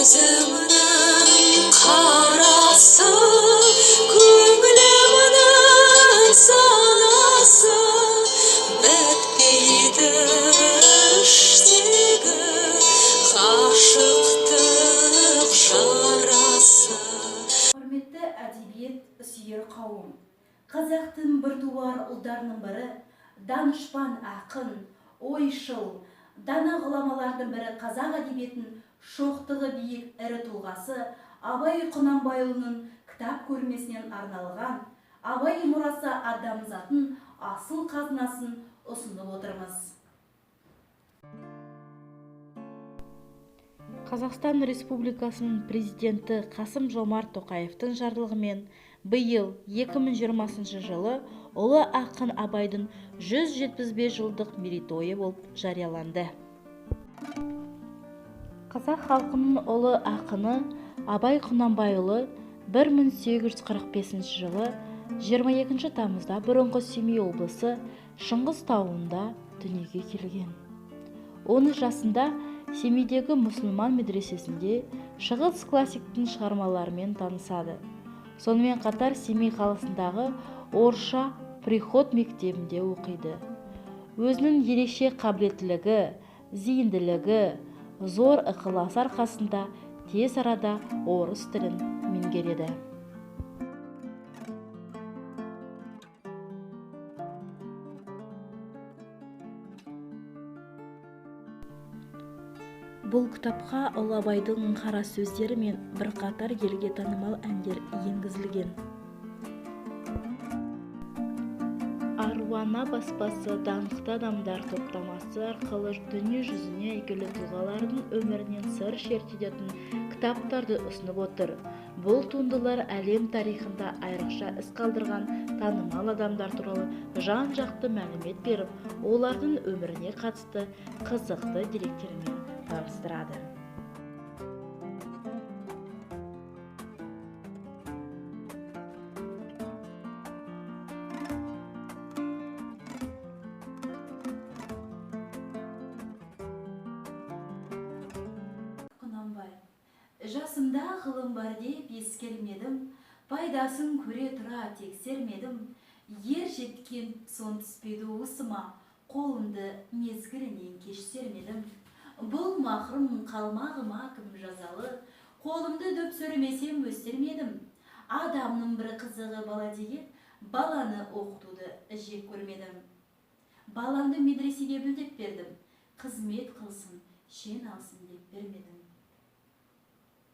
көзімнің қарасы, көңілімнің санасы, бітпейді іштегі ғашықтық жарасы. Құрметті әдебиет сүйер қауым, қазақтың біртуар ұлдарының бірі, данышпан ақын, ойшыл, дана ғұламалардың бірі, қазақ әдебиетінің шоқтығы биік ірі тұлғасы Абай Құнанбайұлының кітап көрмесінен арналған Абай мұрасы адамзаттың асыл қазынасын ұсынып отырмыз. Қазақстан Республикасының президенті Қасым-Жомарт Тоқаевтың жарлығымен биыл 2020 жылы ұлы ақын Абайдың 175 жылдық мерейтойы болып жарияланды. Қазақ халқының ұлы ақыны Абай Құнанбайұлы 1845 жылы 22 тамызда бұрынғы Семей облысы Шыңғыс тауында дүниеге келген. 10 жасында Семейдегі мұсылман медресесінде шығыс классиктің шығармаларымен танысады. Сонымен қатар Семей қаласындағы Орысша приход мектебінде оқиды. Өзінің ерекше қабілеттілігі, зейінділігі, зор ықыласы арқасында тез арада орыс тілін меңгереді. Бұл кітапқа ұлы Абайдың қара сөздері мен бірқатар елге танымал әндер енгізілген. Аруана баспасы даңқты адамдар топтамасы арқылы дүние жүзіне әйгілі тұлғалардың өмірінен сыр шертетін кітаптарды ұсынып отыр. Бұл туындылар әлем тарихында айрықша із қалдырған танымал адамдар туралы жан-жақты мәлімет беріп, олардың өміріне қатысты қызықты деректермен таныстырады. Құнанбай: жасымда ғылым бар деп ескермедім, пайдасын көре тұра тексермедім, ер жеткен сон түспеді уысыма, қолымды мезгілінен кеш сермедім. Бұл махрұм қалмағыма кім жазалы, қолымды дөп сөремесем өстермедім. Адамның бір қызығы бала деген, баланы оқытуды жек көрмедім. Баламды медресеге білдеп бердім, қызмет қылсын, шен алсын деп бермедім.